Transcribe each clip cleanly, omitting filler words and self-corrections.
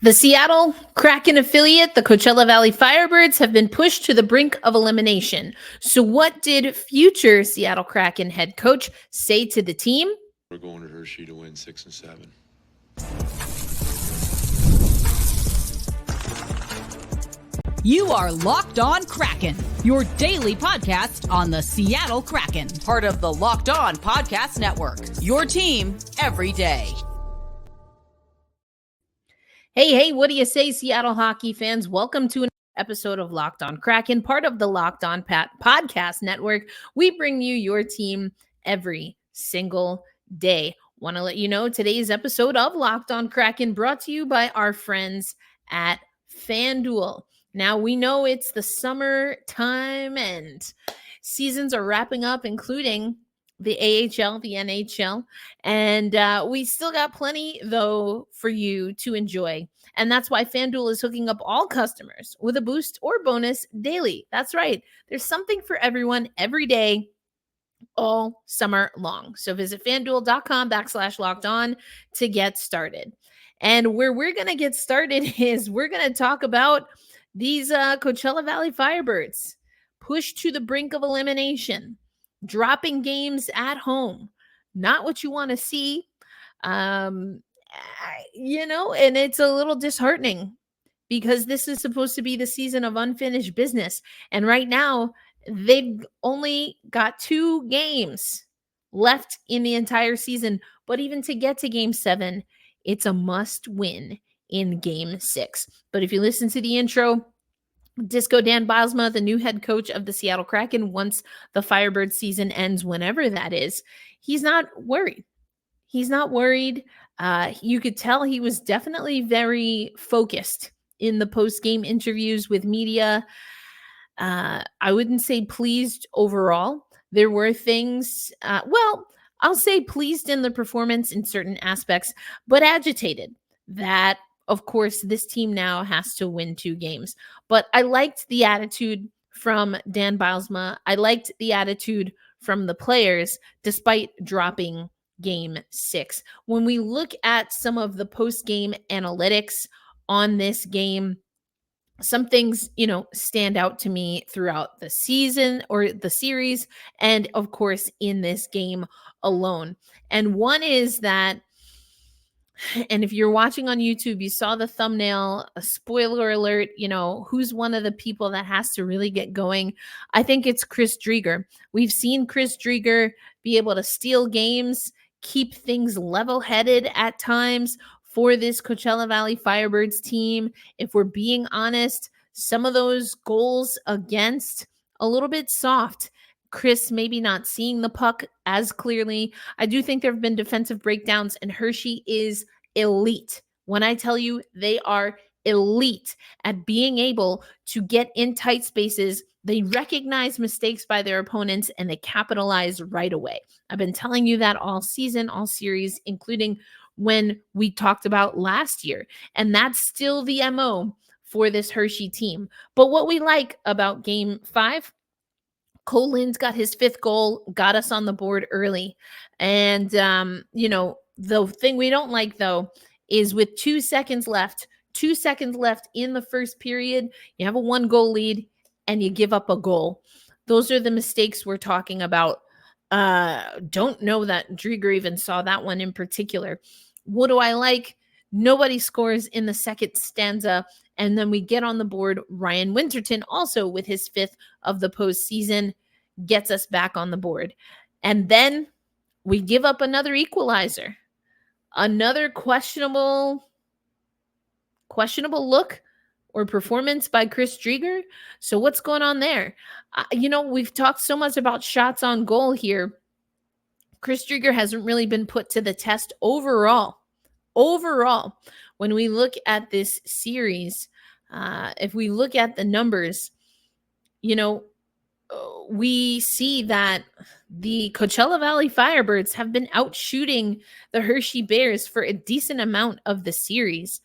The Seattle Kraken affiliate, the Coachella Valley Firebirds, have been pushed to the brink of elimination. So what did future Seattle Kraken head coach say to the team? We're going to Hershey to win 6 and 7. You are Locked On Kraken, your daily podcast on the Seattle Kraken, part of the Locked On Podcast Network, your team every day. Hey, what do you say, Seattle hockey fans? Welcome to an episode of Locked On Kraken, part of the Locked On Podcast Network. We bring you your team every single day. Want to let you know today's episode of Locked On Kraken brought to you by our friends at FanDuel. Now, we know it's the summer time and seasons are wrapping up, including the AHL, the NHL, and we still got plenty, though, for you to enjoy. And that's why FanDuel is hooking up all customers with a boost or bonus daily. That's right. There's something for everyone every day, all summer long. So visit FanDuel.com/locked on to get started. And where we're going to get started is we're going to talk about these Coachella Valley Firebirds pushed to the brink of elimination, dropping games at home. Not what you want to see. And it's a little disheartening because this is supposed to be the season of unfinished business. And right now, they've only got 2 games left in the entire season. But even to get to game 7, it's a must win in game 6. But if you listen to the intro, Disco Dan Bylsma, the new head coach of the Seattle Kraken, once the Firebird season ends, whenever that is, he's not worried. He's not worried. You could tell he was definitely very focused in the post-game interviews with media. I wouldn't say pleased overall. There were things, I'll say pleased in the performance in certain aspects, but agitated that, of course, this team now has to win 2 games. But I liked the attitude from Dan Bylsma. I liked the attitude from the players, despite dropping game 6. When we look at some of the post-game analytics on this game, some things, stand out to me throughout the season or the series, and of course, in this game alone. And one is that, and if you're watching on YouTube, you saw the thumbnail, a spoiler alert, who's one of the people that has to really get going? I think it's Chris Driedger. We've seen Chris Driedger be able to steal games, keep things level-headed at times for this Coachella Valley Firebirds team. If we're being honest, some of those goals against, a little bit soft. Chris maybe not seeing the puck as clearly. I do think there have been defensive breakdowns, and Hershey is elite. When I tell you they are elite at being able to get in tight spaces, they recognize mistakes by their opponents and they capitalize right away. I've been telling you that all season, all series, including when we talked about last year. And that's still the MO for this Hershey team. But what we like about game 5, Cole Lind's got his 5th goal, got us on the board early. And, the thing we don't like, though, is with 2 seconds left in the first period, you have a 1-goal lead and you give up a goal. Those are the mistakes we're talking about. Don't know that Driedger even saw that one in particular. What do I like? Nobody scores in the second stanza. And then we get on the board. Ryan Winterton, also with his 5th of the postseason, gets us back on the board. And then we give up another equalizer. Another questionable look or performance by Chris Driedger. So what's going on there? We've talked so much about shots on goal here. Chris Driedger hasn't really been put to the test overall. When we look at this series, if we look at the numbers, we see that the Coachella Valley Firebirds have been out shooting the Hershey Bears for a decent amount of the series.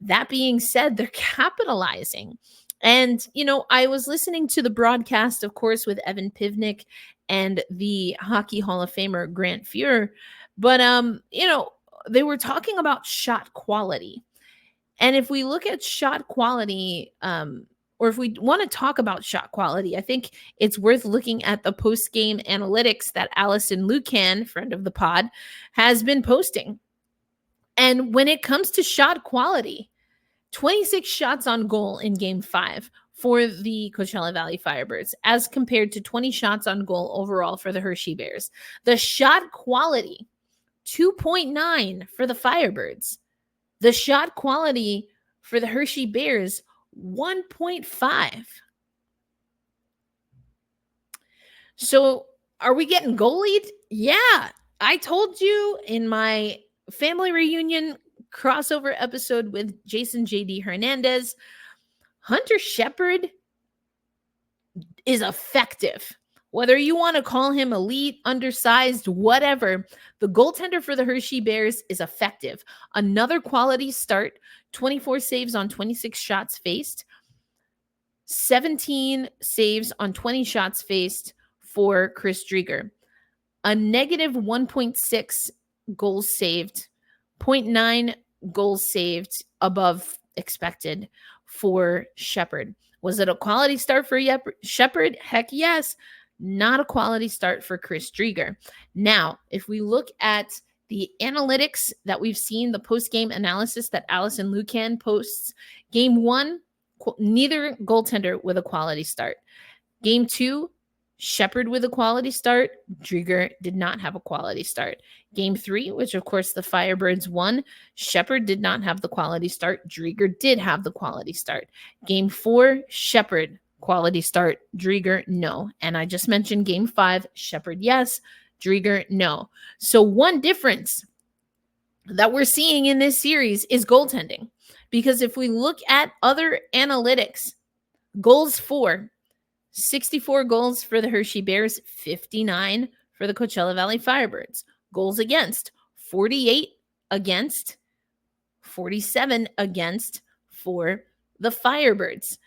That being said, they're capitalizing. And, I was listening to the broadcast, of course, with Evan Pivnik and the Hockey Hall of Famer Grant Fuhr. But, they were talking about shot quality. And if we look at shot quality, or if we want to talk about shot quality, I think it's worth looking at the post-game analytics that Allison Lucan, friend of the pod, has been posting. And when it comes to shot quality, 26 shots on goal in game 5 for the Coachella Valley Firebirds, as compared to 20 shots on goal overall for the Hershey Bears. The shot quality, 2.9 for the Firebirds. The shot quality for the Hershey Bears, 1.5. So are we getting goalied? Yeah. I told you in my family reunion crossover episode with Jason J.D. Hernandez, Hunter Shepard is effective. Whether you want to call him elite, undersized, whatever, the goaltender for the Hershey Bears is effective. Another quality start, 24 saves on 26 shots faced, 17 saves on 20 shots faced for Chris Driedger. A negative 1.6 goals saved, 0.9 goals saved above expected for Shepard. Was it a quality start for Shepard? Heck yes. Not a quality start for Chris Driedger. Now, if we look at the analytics that we've seen, the post-game analysis that Allison Lucan posts, game 1, neither goaltender with a quality start. Game 2, Shepard with a quality start. Driedger did not have a quality start. Game 3, which of course the Firebirds won, Shepard did not have the quality start. Driedger did have the quality start. Game 4, Shepard, quality start. Driedger, no. And I just mentioned game 5, Shepard, yes. Driedger, no. So one difference that we're seeing in this series is goaltending. Because if we look at other analytics, goals for, 64 goals for the Hershey Bears, 59 for the Coachella Valley Firebirds. Goals against, 48 against, 47 against for the Firebirds.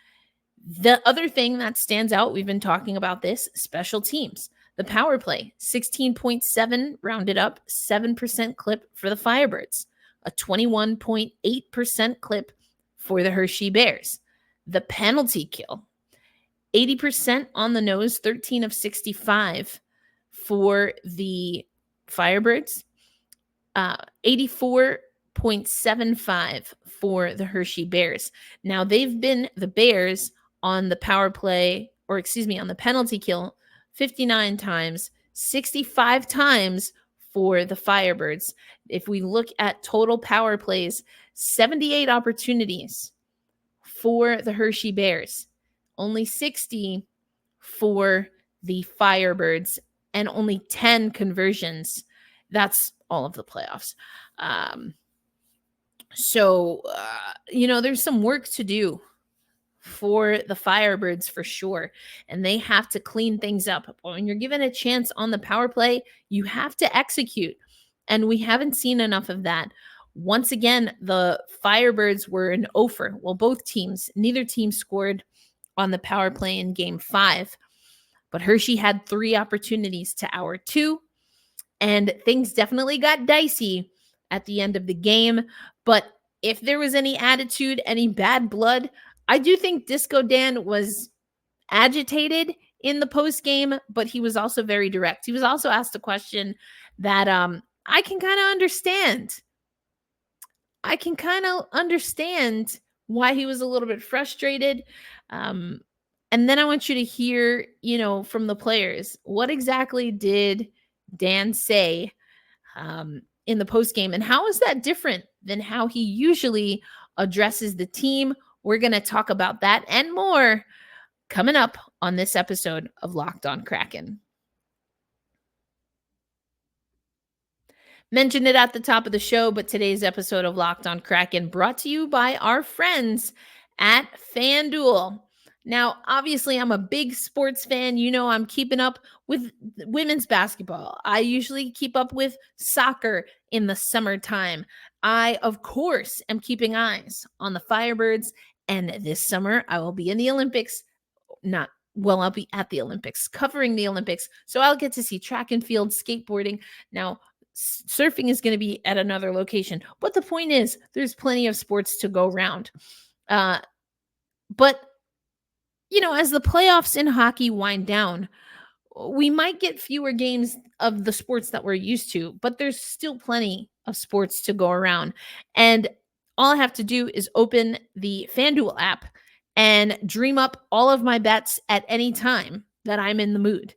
The other thing that stands out, we've been talking about this, special teams. The power play, 16.7 rounded up, 7% clip for the Firebirds. A 21.8% clip for the Hershey Bears. The penalty kill, 80% on the nose, 13 of 65 for the Firebirds. 84.75 for the Hershey Bears. Now, they've been the Bears on the power play, on the penalty kill, 59 times, 65 times for the Firebirds. If we look at total power plays, 78 opportunities for the Hershey Bears, only 60 for the Firebirds, and only 10 conversions. That's all of the playoffs. There's some work to do for the Firebirds for sure, and they have to clean things up. When you're given a chance on the power play, you have to execute, and we haven't seen enough of that. Once again, the Firebirds were an offer. Well, neither team scored on the power play in game 5, but Hershey had 3 opportunities to our 2, and things definitely got dicey at the end of the game. But if there was any attitude, any bad blood, I do think Disco Dan was agitated in the post game, but he was also very direct. He was also asked a question that I can kind of understand. I can kind of understand why he was a little bit frustrated. And then I want you to hear, from the players, what exactly did Dan say in the post game, and how is that different than how he usually addresses the team? We're going to talk about that and more coming up on this episode of Locked On Kraken. Mentioned it at the top of the show, but today's episode of Locked On Kraken brought to you by our friends at FanDuel. Now, obviously, I'm a big sports fan. I'm keeping up with women's basketball. I usually keep up with soccer in the summertime. I, of course, am keeping eyes on the Firebirds. And this summer, I will be in the Olympics. I'll be at the Olympics, covering the Olympics. So I'll get to see track and field, skateboarding. Now, Surfing is going to be at another location. But the point is, there's plenty of sports to go around. But, as the playoffs in hockey wind down, we might get fewer games of the sports that we're used to, but there's still plenty of sports to go around. And all I have to do is open the FanDuel app and dream up all of my bets at any time that I'm in the mood.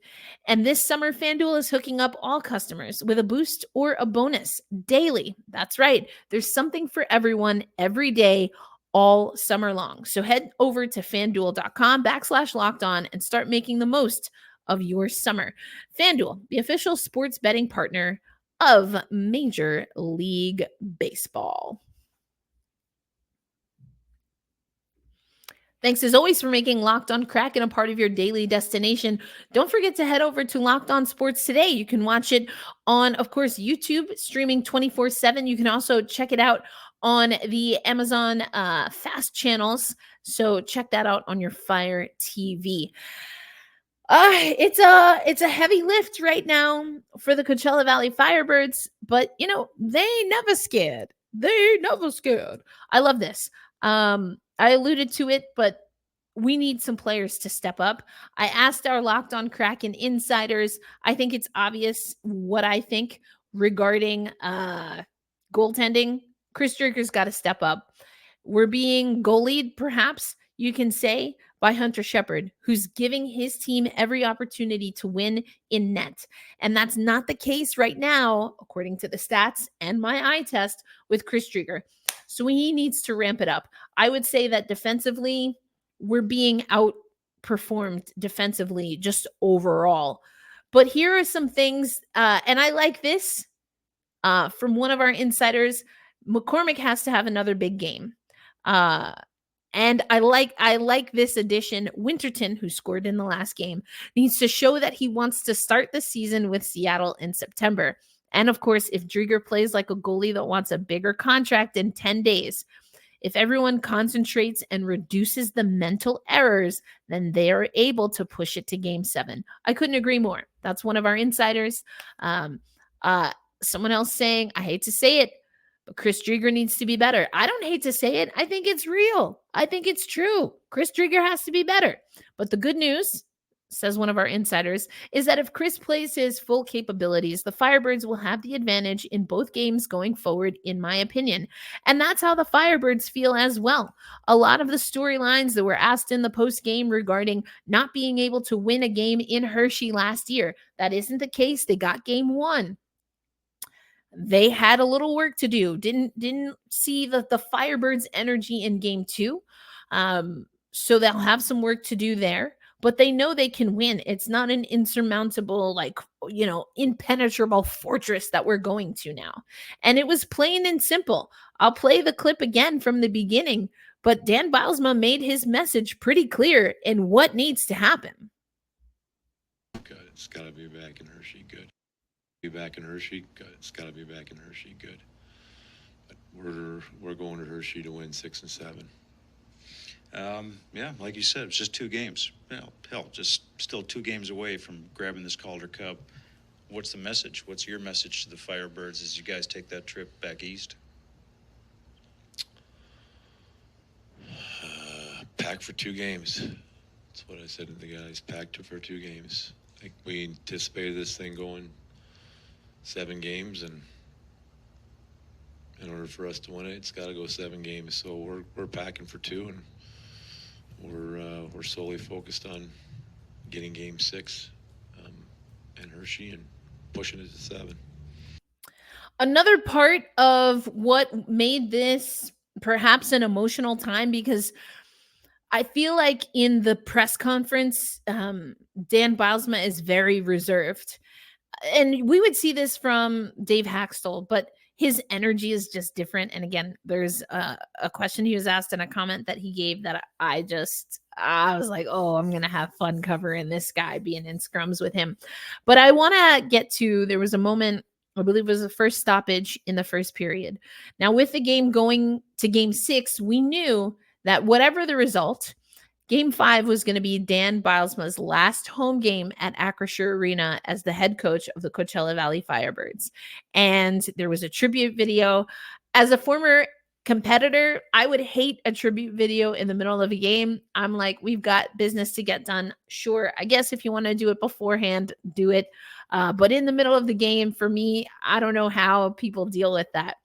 And this summer, FanDuel is hooking up all customers with a boost or a bonus daily. That's right. There's something for everyone every day, all summer long. So head over to fanduel.com/lockedon and start making the most of your summer. FanDuel, the official sports betting partner of Major League Baseball. Thanks as always for making Locked On Kraken a part of your daily destination. Don't forget to head over to Locked On Sports today. You can watch it on, of course, YouTube, streaming 24/7. You can also check it out on the Amazon Fast channels. So check that out on your Fire TV. It's a heavy lift right now for the Coachella Valley Firebirds, but they ain't never scared. They ain't never scared. I love this. I alluded to it, but we need some players to step up. I asked our Locked On Kraken insiders. I think it's obvious what I think regarding goaltending. Chris Driedger's got to step up. We're being goalied, perhaps you can say, by Hunter Shepard, who's giving his team every opportunity to win in net. And that's not the case right now, according to the stats and my eye test, with Chris Driedger. So he needs to ramp it up. I would say that defensively, we're being outperformed defensively just overall. But here are some things, and I like this from one of our insiders. McCormick has to have another big game. And I like this addition. Winterton, who scored in the last game, needs to show that he wants to start the season with Seattle in September. And of course, if Driedger plays like a goalie that wants a bigger contract in 10 days, if everyone concentrates and reduces the mental errors, then they are able to push it to Game 7. I couldn't agree more. That's one of our insiders. Someone else saying, I hate to say it, but Chris Driedger needs to be better. I don't hate to say it. I think it's real. I think it's true. Chris Driedger has to be better. But the good news, says one of our insiders, is that if Chris plays his full capabilities, the Firebirds will have the advantage in both games going forward, in my opinion. And that's how the Firebirds feel as well. A lot of the storylines that were asked in the post-game regarding not being able to win a game in Hershey last year, that isn't the case. They got Game 1. They had a little work to do. Didn't see the Firebirds' energy in Game 2. So they'll have some work to do there. But they know they can win. It's not an insurmountable, impenetrable fortress that we're going to now. And it was plain and simple. I'll play the clip again from the beginning, but Dan Bylsma made his message pretty clear in what needs to happen. Good. It's got to be back in Hershey. Good. Be back in Hershey. Good. It's got to be back in Hershey. Good. But we're going to Hershey to win 6 and 7. Yeah, like you said, it's just 2 games. Just still 2 games away from grabbing this Calder Cup. What's the message? What's your message to the Firebirds as you guys take that trip back east? Pack for 2 games. That's what I said to the guys. Packed for 2 games. Like, we anticipated this thing going 7 games, and in order for us to win it, it's got to go 7 games. So we're packing for 2, and we're solely focused on getting Game 6 in Hershey and pushing it to 7. Another part of what made this perhaps an emotional time, because I feel like in the press conference, Dan Bylsma is very reserved. And we would see this from Dave Haxtell, but his energy is just different. And again, there's a question he was asked and a comment that he gave that I was like, oh, I'm going to have fun covering this guy, being in scrums with him. But I want to get to, there was a moment, I believe it was the first stoppage in the first period. Now with the game going to Game 6, we knew that whatever the result, Game 5 was going to be Dan Bilesma's last home game at Acrisure Arena as the head coach of the Coachella Valley Firebirds. And there was a tribute video. As a former competitor, I would hate a tribute video in the middle of a game. I'm like, we've got business to get done. Sure, I guess if you want to do it beforehand, do it. But in the middle of the game, for me, I don't know how people deal with that.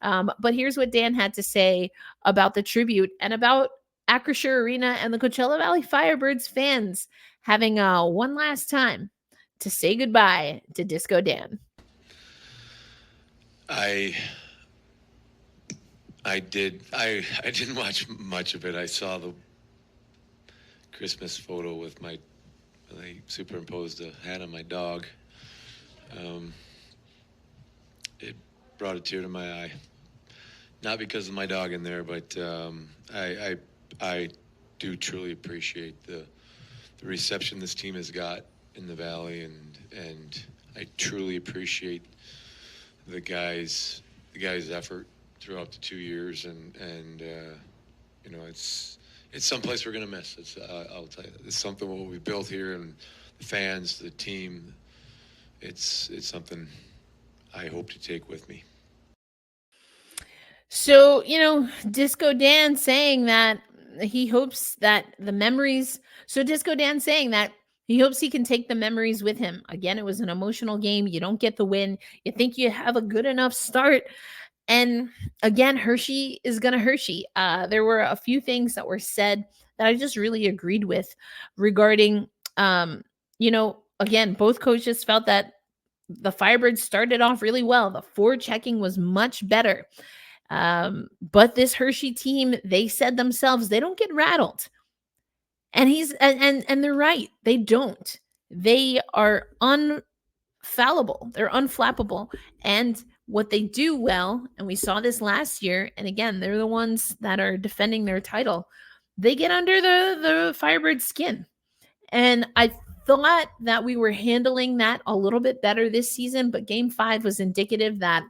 But here's what Dan had to say about the tribute and about Acrisure Arena and the Coachella Valley Firebirds fans having one last time to say goodbye to Disco Dan. I didn't watch much of it. I saw the Christmas photo with I superimposed a hat on my dog. It brought a tear to my eye. Not because of my dog in there, but I do truly appreciate the reception this team has got in the Valley, and I truly appreciate the guys' effort throughout the 2 years, and you know, it's someplace we're gonna miss. I'll tell you, it's something what we built here, and the fans, the team. It's something I hope to take with me. So, Disco Dan saying that he hopes that the memories. So, Disco Dan saying that he hopes he can take the memories with him. Again, it was an emotional game. You don't get the win. You think you have a good enough start. And again, Hershey is going to Hershey. There were a few things that were said that I just really agreed with regarding, again, both coaches felt that the Firebirds started off really well. The forechecking was much better. But this Hershey team, they said themselves, they don't get rattled. And and they're right. They don't. They are unfallible. They're unflappable. And what they do well, and we saw this last year, and again, they're the ones that are defending their title. They get under the Firebird skin. And I thought that we were handling that a little bit better this season, but Game 5 was indicative that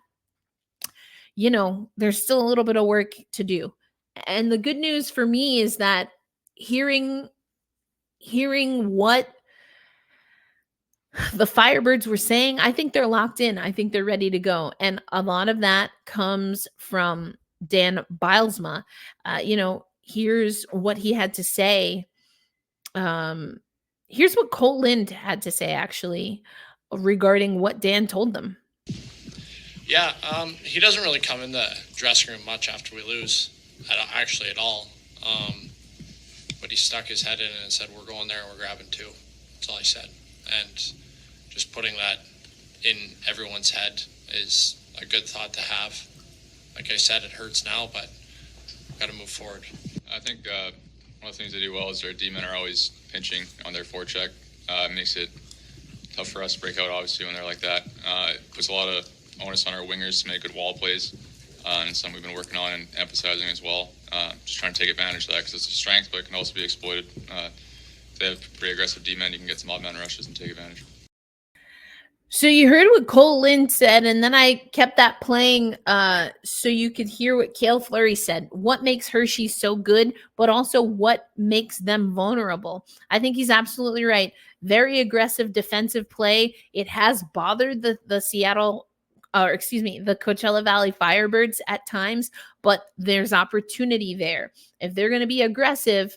there's still a little bit of work to do. And the good news for me is that hearing what the Firebirds were saying, I think they're locked in. I think they're ready to go. And a lot of that comes from Dan Bilesma. Here's what he had to say. Here's what Cole Lind had to say, actually, regarding what Dan told them. Yeah, he doesn't really come in the dressing room much after we lose, at all. But he stuck his head in and said, we're going there and we're grabbing 2. That's all he said. And just putting that in everyone's head is a good thought to have. Like I said, it hurts now, but we've got to move forward. I think one of the things they do well is their D-men are always pinching on their forecheck. It makes it tough for us to break out, obviously, when they're like that. It puts a lot of onus on our wingers to make good wall plays, and something we've been working on and emphasizing as well. Just trying to take advantage of that because it's a strength, but it can also be exploited. If they have pretty aggressive D-men, you can get some odd man rushes and take advantage. So you heard what Cole Lind said, and then I kept that playing so you could hear what Cale Fleury said. What makes Hershey so good, but also what makes them vulnerable. I think he's absolutely right. Very aggressive defensive play. It has bothered the Coachella Valley Firebirds at times, but there's opportunity there. If they're going to be aggressive,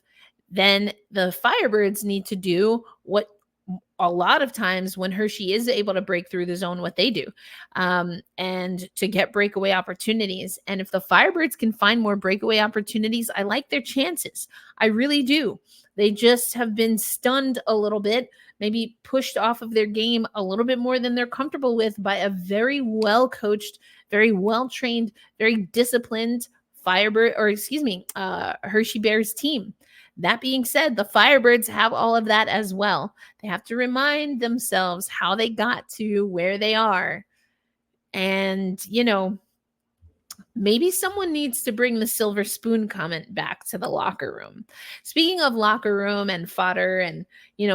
then the Firebirds need to do what a lot of times when Hershey is able to break through the zone, what they do, and to get breakaway opportunities. And if the Firebirds can find more breakaway opportunities, I like their chances. I really do. They just have been stunned a little bit, maybe pushed off of their game a little bit more than they're comfortable with by a very well-coached, very well-trained, very disciplined Hershey Bears team. That being said, the Firebirds have all of that as well. They have to remind themselves how they got to where they are. And, maybe someone needs to bring the silver spoon comment back to the locker room. Speaking of locker room and fodder and,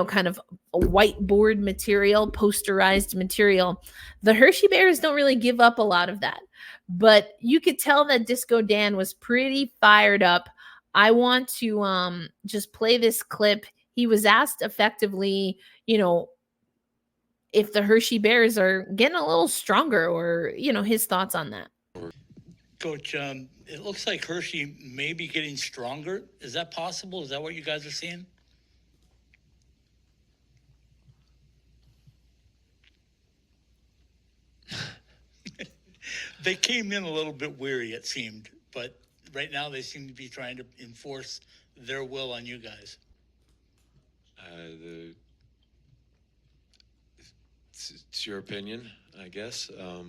kind of a whiteboard material, posterized material, the Hershey Bears don't really give up a lot of that. But you could tell that Disco Dan was pretty fired up I want to just play this clip. He was asked effectively, if the Hershey Bears are getting a little stronger, or, his thoughts on that. Coach, it looks like Hershey may be getting stronger. Is that possible? Is that what you guys are seeing? They came in a little bit weary, it seemed, but right now they seem to be trying to enforce their will on you guys. It's your opinion, I guess. I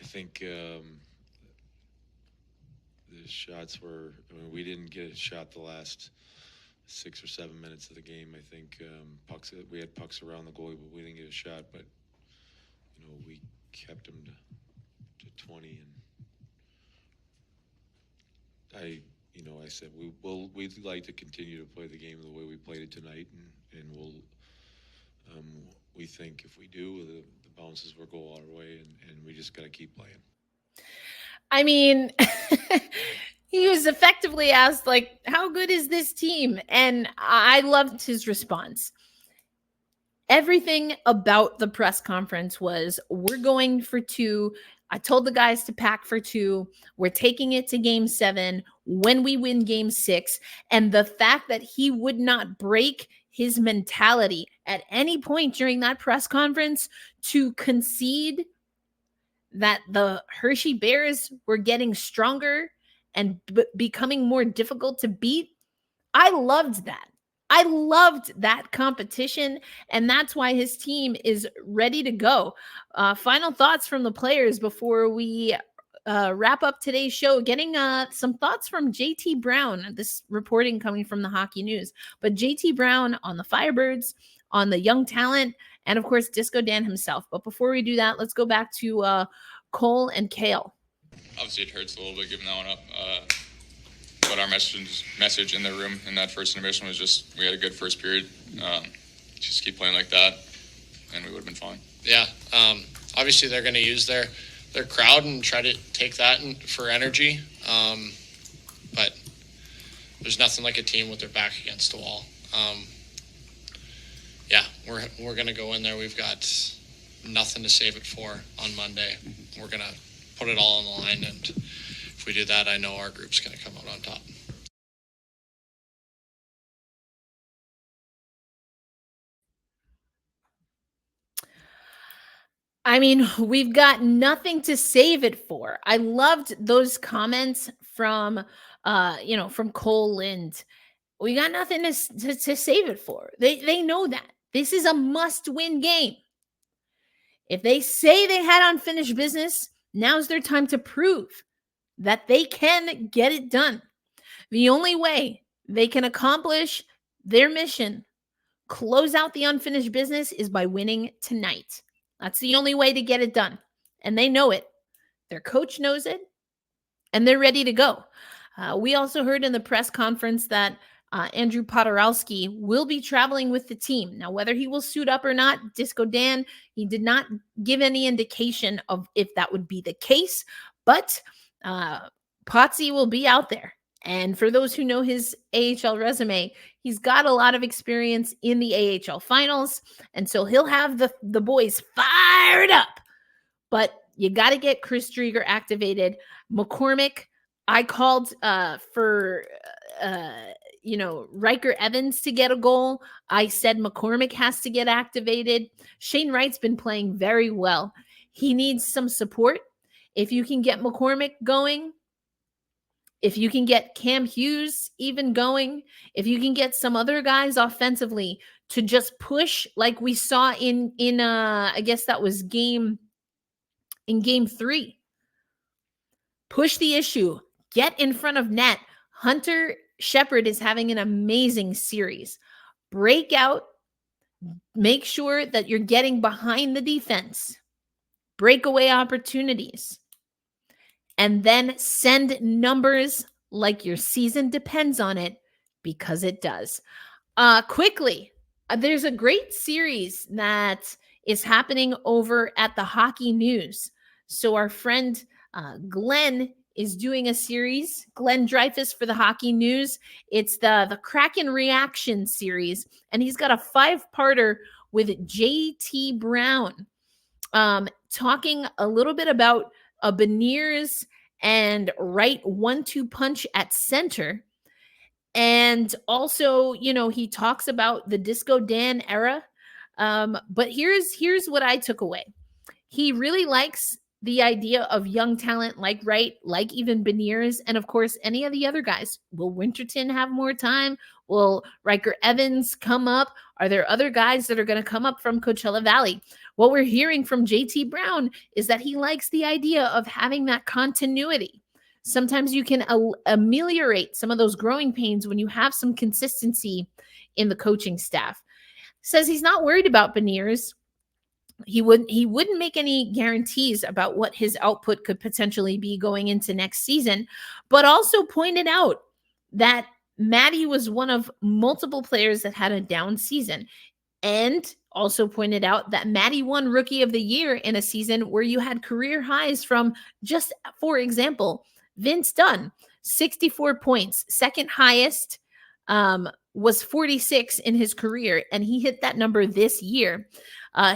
think the shots were. We didn't get a shot the last 6 or 7 minutes of the game. I think we had pucks around the goalie, but we didn't get a shot. But we kept them to 20, and I said we'd like to continue to play the game the way we played it tonight, and we'll. We think if we do, the bounces will go our way, and we just got to keep playing. I mean, he was effectively asked, like, how good is this team? And I loved his response. Everything about the press conference was, we're going for 2. I told the guys to pack for 2. We're taking it to game 7 when we win game 6. And the fact that he would not break his mentality at any point during that press conference to concede that the Hershey Bears were getting stronger and becoming more difficult to beat, I loved that. I loved that competition, and that's why his team is ready to go. Final thoughts from the players before we wrap up today's show, getting some thoughts from JT Brown. This reporting coming from the Hockey News, but JT Brown on the Firebirds, on the young talent, and of course Disco Dan himself. But before we do that, let's go back to Cole and Kale. Obviously, it hurts a little bit giving that one up. But our message in the room in that first intermission was just, we had a good first period. Just keep playing like that, and we would have been fine. Yeah. Obviously, they're going to use their crowd and try to take that for energy. But there's nothing like a team with their back against the wall. We're going to go in there. We've got nothing to save it for on Monday. We're going to put it all on the line, and if we do that, I know our group's going to come out on top. I mean, we've got nothing to save it for. I loved those comments from Cole Lind. We got nothing to save it for. They know that. This is a must-win game. If they say they had unfinished business, now's their time to prove that they can get it done. The only way they can accomplish their mission, close out the unfinished business, is by winning tonight. That's the only way to get it done. And they know it. Their coach knows it. And they're ready to go. We also heard in the press conference that Andrew Podorowski will be traveling with the team. Now, whether he will suit up or not, Disco Dan, he did not give any indication of if that would be the case. But Potsy will be out there. And for those who know his AHL resume, he's got a lot of experience in the AHL finals. And so he'll have the boys fired up. But you got to get Chris Driedger activated. McCormick, I called for Riker Evans to get a goal. I said McCormick has to get activated. Shane Wright's been playing very well. He needs some support. If you can get McCormick going, if you can get Cam Hughes even going, if you can get some other guys offensively to just push like we saw in I guess that was game 3. Push the issue. Get in front of net. Hunter Shepard is having an amazing series. Break out. Make sure that you're getting behind the defense. Breakaway opportunities. And then send numbers like your season depends on it, because it does. Quickly, there's a great series that is happening over at the Hockey News. So our friend Glenn is doing a series, Glenn Dreyfus for the Hockey News. It's the Kraken Reaction series, and he's got a 5-parter with JT Brown, talking a little bit about a Beniers and right 1-2 punch at center. And also, he talks about the Disco Dan era. But here's what I took away. He really likes the idea of young talent like Wright, like even Beniers, and of course, any of the other guys. Will Winterton have more time? Will Riker Evans come up? Are there other guys that are going to come up from Coachella Valley? What we're hearing from JT Brown is that he likes the idea of having that continuity. Sometimes you can ameliorate some of those growing pains when you have some consistency in the coaching staff. Says he's not worried about Beniers. He wouldn't make any guarantees about what his output could potentially be going into next season, but also pointed out that Maddie was one of multiple players that had a down season, and also pointed out that Maddie won Rookie of the Year in a season where you had career highs from, just for example, Vince Dunn, 64 points, second highest was 46 in his career, and he hit that number this year.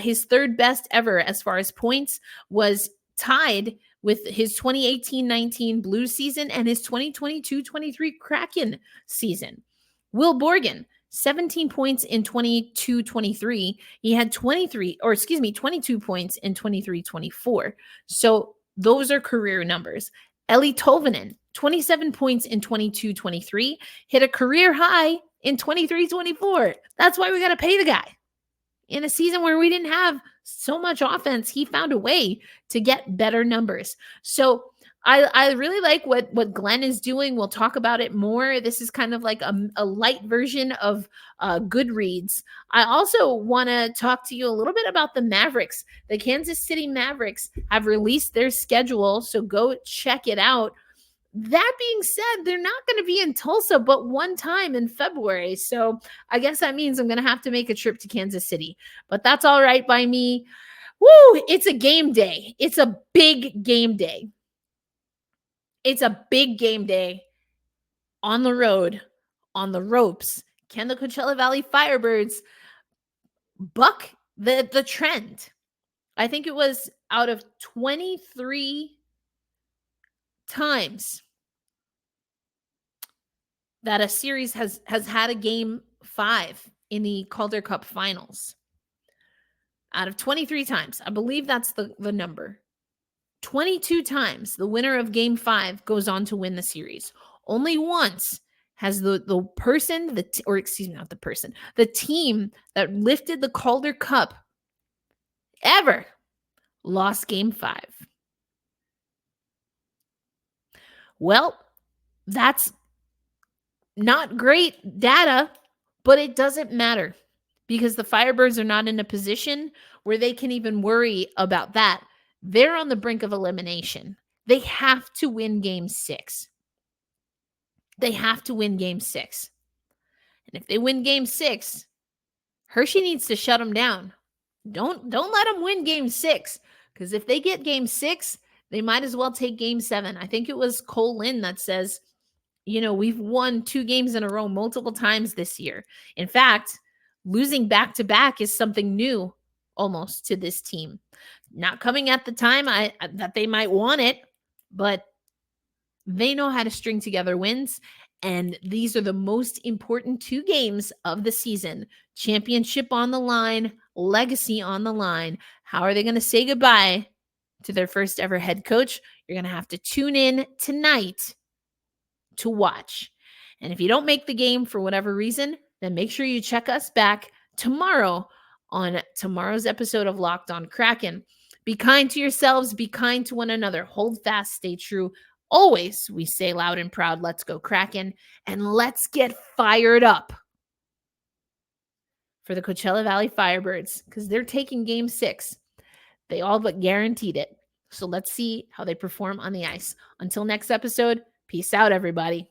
His third best ever as far as points was tied with his 2018-19 Blues season and his 2022-23 Kraken season. Will Borgen, 17 points in 22-23. He had 22 points in 23-24. So those are career numbers. Ellie Tolvanen, 27 points in 22-23, hit a career high in 23-24. That's why we got to pay the guy. In a season where we didn't have so much offense, he found a way to get better numbers. So I really like what Glenn is doing. We'll talk about it more. This is kind of like a light version of Goodreads. I also want to talk to you a little bit about the Mavericks. The Kansas City Mavericks have released their schedule, so go check it out. That being said, they're not going to be in Tulsa but one time in February. So I guess that means I'm going to have to make a trip to Kansas City. But that's all right by me. Woo! It's a game day. It's a big game day. It's a big game day on the road, on the ropes. Can the Coachella Valley Firebirds buck the trend? I think it was out of 23 times that a series has had a game 5 in the Calder Cup finals. Out of 23 times, I believe that's the number. 22 times the winner of game 5 goes on to win the series. Only once has the team that lifted the Calder Cup ever lost game 5. Well, that's not great data, but it doesn't matter because the Firebirds are not in a position where they can even worry about that. They're on the brink of elimination. They have to win game 6. They have to win game 6. And if they win game 6, Hershey needs to shut them down. Don't let them win game 6, because if they get game 6, they might as well take game 7. I think it was Cole Lynn that says, we've won 2 games in a row multiple times this year. In fact, losing back-to-back is something new almost to this team. Not coming at the time that they might want it, but they know how to string together wins. And these are the most important 2 games of the season. Championship on the line, legacy on the line. How are they going to say goodbye to their first ever head coach? You're going to have to tune in tonight to watch. And if you don't make the game for whatever reason, then make sure you check us back tomorrow on tomorrow's episode of Locked On Kraken. Be kind to yourselves. Be kind to one another. Hold fast. Stay true. Always, we say loud and proud, let's go Kraken. And let's get fired up for the Coachella Valley Firebirds, because they're taking game 6. They all but guaranteed it. So let's see how they perform on the ice. Until next episode, peace out, everybody.